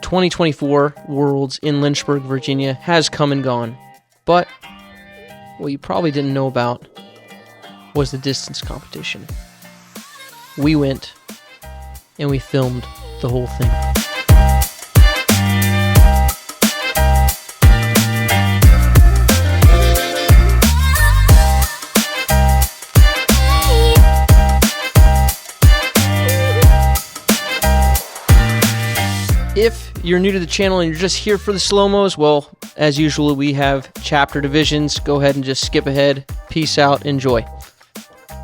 2024 Worlds in Lynchburg, Virginia has come and gone. But what you probably didn't know about was the distance competition. We went and we filmed the whole thing. If you're new to the channel and you're just here for the slow-mos, well, as usual, we have chapter divisions. Go ahead and just skip ahead. Peace out. Enjoy.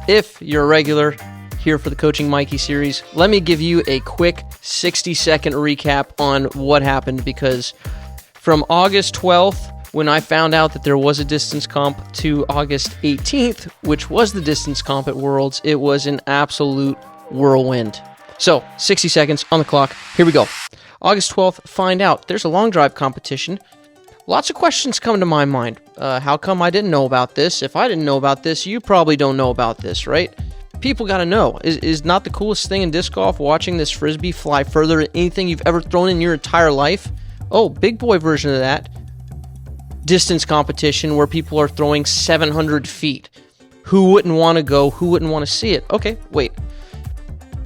If you're a regular here for the Coaching Mikey series, let me give you a quick 60-second recap on what happened, because from August 12th, when I found out that there was a distance comp, to August 18th, which was the distance comp at Worlds, it was an absolute whirlwind. So, 60 seconds on the clock. Here we go. August 12th, find out there's a long drive competition. Lots of questions come to my mind. How come I didn't know about this? If I didn't know about this, you probably don't know about this, right? People got to know. Is not the coolest thing in disc golf watching this frisbee fly further than anything you've ever thrown in your entire life? Oh, big boy version of that. Distance competition where people are throwing 700 feet. Who wouldn't want to go? Who wouldn't want to see it? Okay, wait.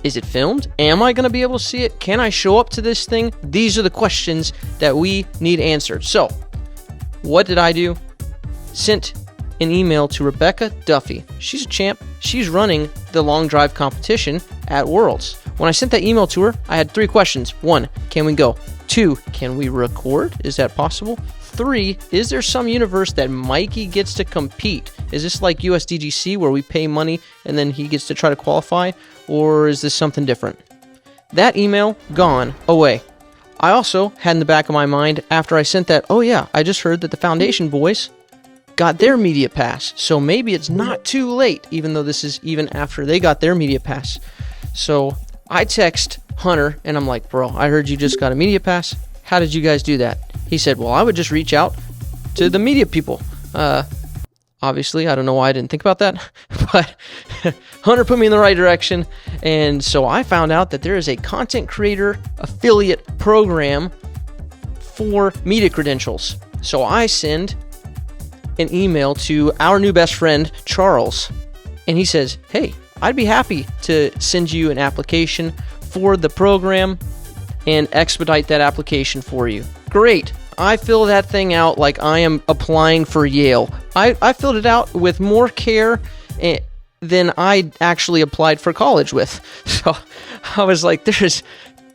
Is it filmed? Am I going to be able to see it? Can I show up to this thing? These are the questions that we need answered. So, what did I do? Sent an email to Rebecca Duffy. She's a champ. She's running the long drive competition at Worlds. When I sent that email to her, I had 3 questions. 1, can we go? 2, can we record? Is that possible? 3, is there some universe that Mikey gets to compete? Is this like USDGC where we pay money and then he gets to try to qualify? Or is this something different? That email, gone, away. I also had in the back of my mind after I sent that, oh yeah, I just heard that the Foundation boys got their media pass. So maybe it's not too late, even though this is even after they got their media pass. So I text Hunter and I'm like, bro, I heard you just got a media pass. How did you guys do that? He said, well, I would just reach out to the media people. Obviously, I don't know why I didn't think about that, but Hunter put me in the right direction, and so I found out that there is a content creator affiliate program for media credentials. So I send an email to our new best friend, Charles, and he says, hey, I'd be happy to send you an application for the program and expedite that application for you. Great. I fill that thing out like I am applying for Yale. I filled it out with more care than I actually applied for college with. So I was like, there's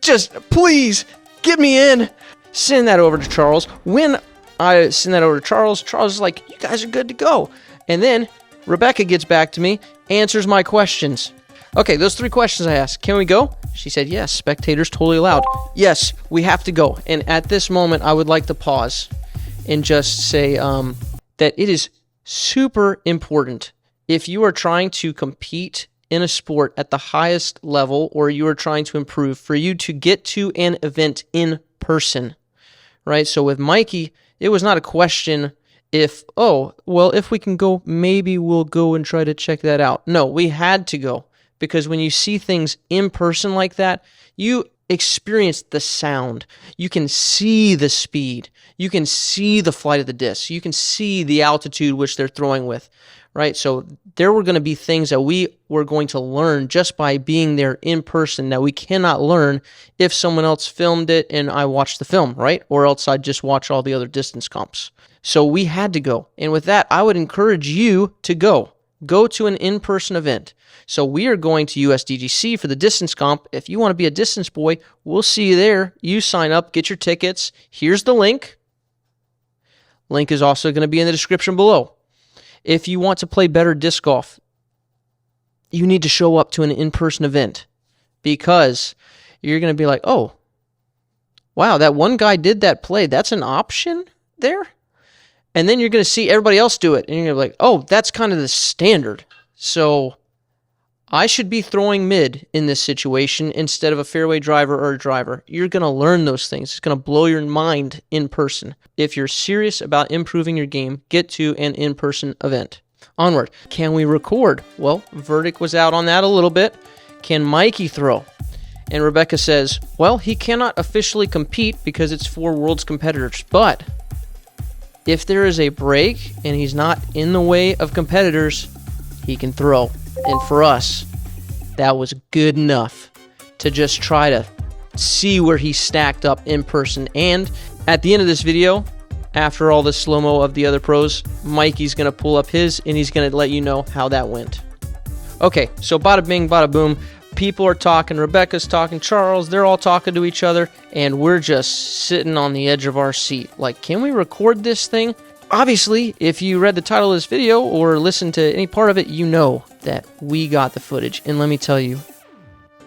just, please, get me in. Send that over to Charles. When I send that over to Charles, Charles is like, you guys are good to go. And then Rebecca gets back to me, answers my questions. Okay, those 3 questions I asked. Can we go? She said, yes, spectators totally allowed. Yes, we have to go. And at this moment, I would like to pause and just say that it is super important if you are trying to compete in a sport at the highest level, or you are trying to improve, for you to get to an event in person, right? So with Mikey, it was not a question if we can go, maybe we'll go and try to check that out. No, we had to go. Because when you see things in person like that, you experience the sound. You can see the speed. You can see the flight of the disc. You can see the altitude which they're throwing with, right? So there were going to be things that we were going to learn just by being there in person that we cannot learn if someone else filmed it and I watched the film, right? Or else I'd just watch all the other distance comps. So we had to go. And with that, I would encourage you to go. Go to an in-person event. So we are going to USDGC for the distance comp. If you want to be a distance boy, we'll see you there. You sign up, get your tickets. Here's the link. Link is also going to be in the description below. If you want to play better disc golf, you need to show up to an in-person event, because you're going to be like, oh, wow, that one guy did that play. That's an option there? And then you're going to see everybody else do it, and you're going to be like, oh, that's kind of the standard. So I should be throwing mid in this situation instead of a fairway driver or a driver. You're going to learn those things. It's going to blow your mind in person. If you're serious about improving your game, get to an in-person event. Onward. Can we record? Well, verdict was out on that a little bit. Can Mikey throw? And Rebecca says, well, he cannot officially compete because it's for world's competitors, but if there is a break and he's not in the way of competitors, he can throw. And for us, that was good enough to just try to see where he stacked up in person. And at the end of this video, after all this slow-mo of the other pros, Mikey's going to pull up his, and he's going to let you know how that went. Okay, so bada bing, bada boom. People are talking, Rebecca's talking, Charles, they're all talking to each other, and we're just sitting on the edge of our seat. Like, can we record this thing? Obviously, if you read the title of this video or listened to any part of it, you know that we got the footage. And let me tell you,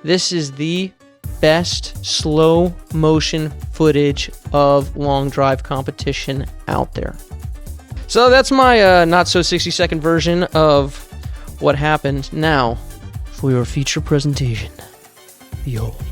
this is the best slow motion footage of long drive competition out there. So that's my not so 60-second version of what happened. Now, for your feature presentation, behold.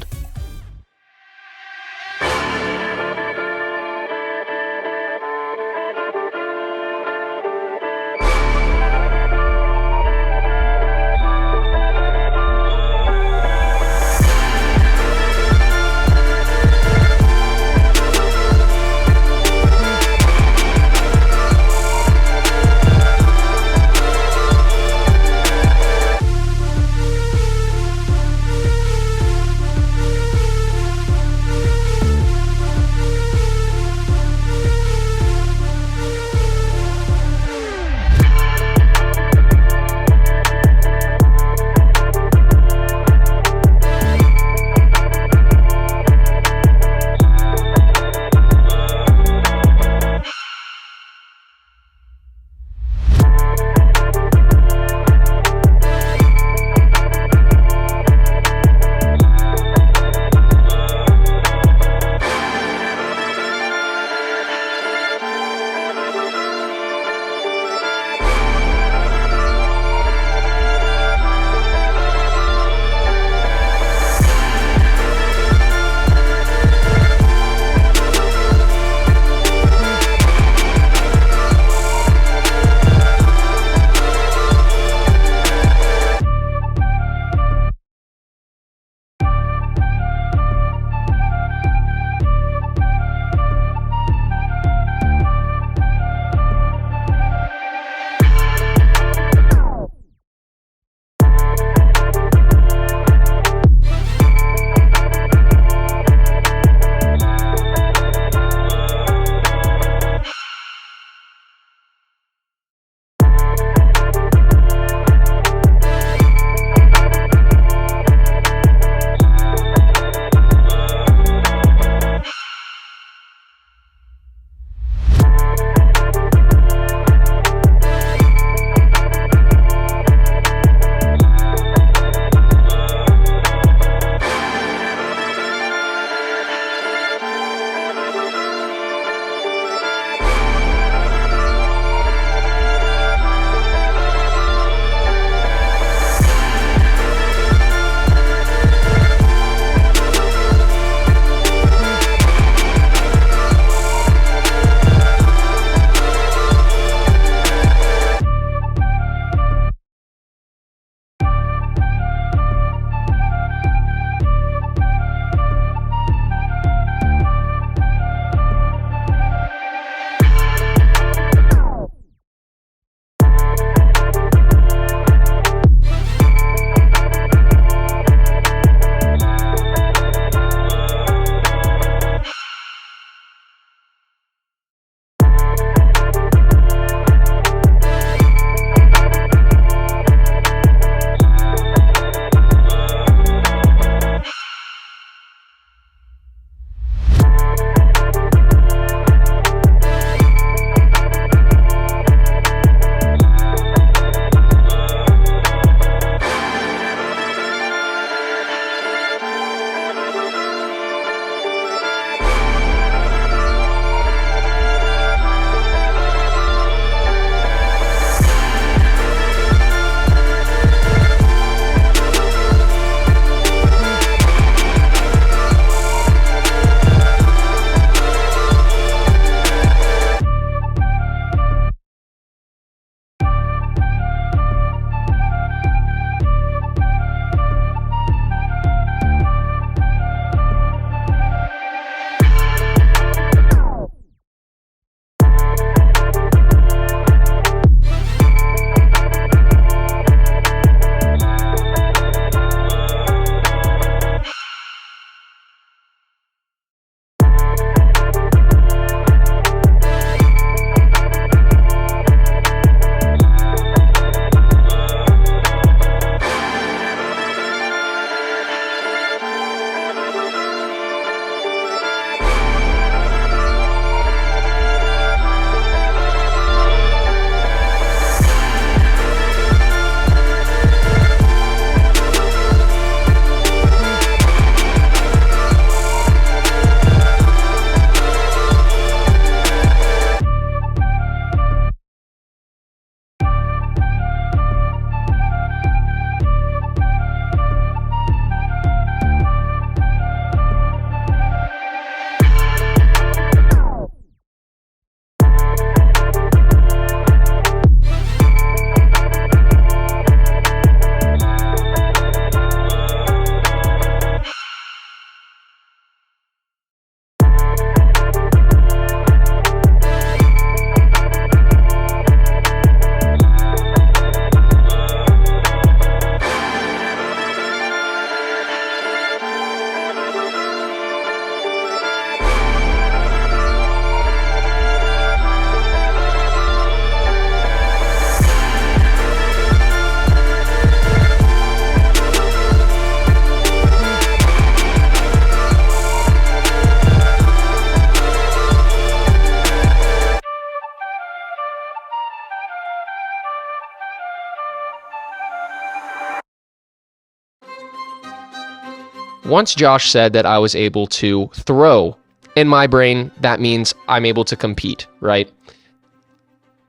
once Josh said that I was able to throw, in my brain, that means I'm able to compete, right?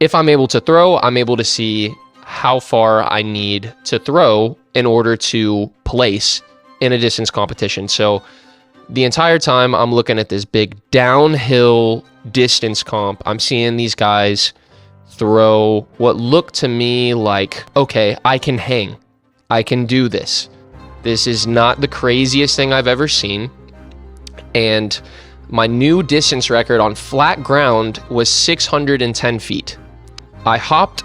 If I'm able to throw, I'm able to see how far I need to throw in order to place in a distance competition. So the entire time I'm looking at this big downhill distance comp, I'm seeing these guys throw what looked to me like, okay, I can hang. I can do this. This is not the craziest thing I've ever seen. And my new distance record on flat ground was 610 feet. I hopped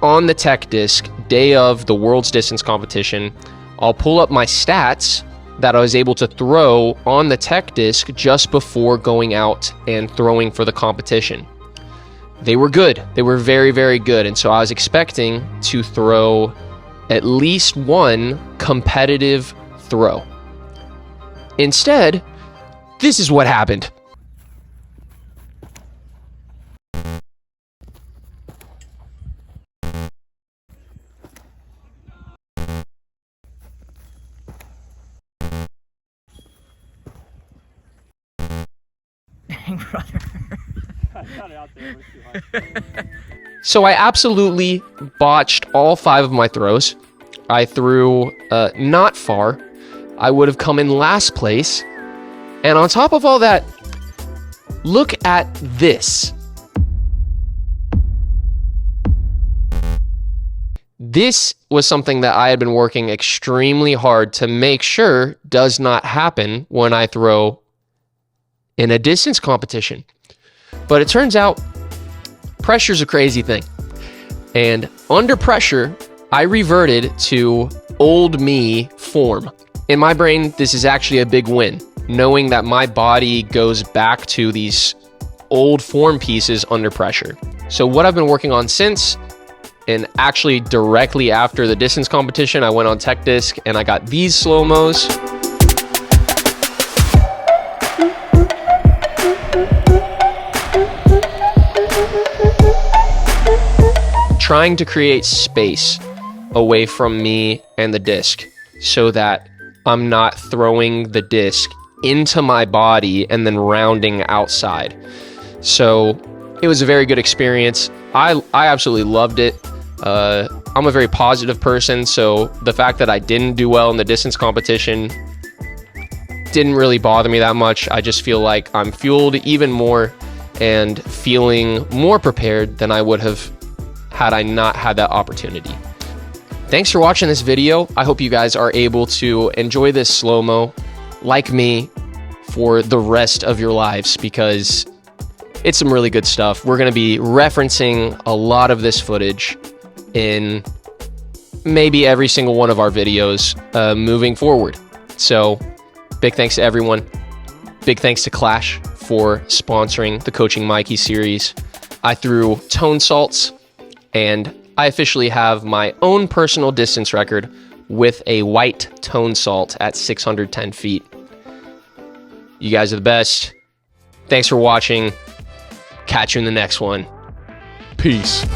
on the tech disc day of the world's distance competition. I'll pull up my stats that I was able to throw on the tech disc just before going out and throwing for the competition. They were good. They were very, very good. And so I was expecting to throw at least one competitive throw. Instead, this is what happened. Dang, brother. So I absolutely botched all 5 of my throws. I threw not far. I would have come in last place. And on top of all that, look at this. This was something that I had been working extremely hard to make sure does not happen when I throw in a distance competition. But it turns out pressure's a crazy thing. And under pressure, I reverted to old me form. In my brain, this is actually a big win, knowing that my body goes back to these old form pieces under pressure. So what I've been working on since, and actually directly after the distance competition, I went on tech disc and I got these slow-mos. Trying to create space away from me and the disc so that I'm not throwing the disc into my body and then rounding outside. So it was a very good experience. I absolutely loved it. I'm a very positive person, so the fact that I didn't do well in the distance competition didn't really bother me that much. I just feel like I'm fueled even more and feeling more prepared than I would have had I not had that opportunity. Thanks for watching this video. I hope you guys are able to enjoy this slow-mo like me for the rest of your lives, because it's some really good stuff. We're going to be referencing a lot of this footage in maybe every single one of our videos moving forward. So big thanks to everyone. Big thanks to Clash for sponsoring the Coaching Mikey series. I threw tone salts, and I officially have my own personal distance record with a white tone salt at 610 feet. You guys are the best. Thanks for watching. Catch you in the next one. Peace.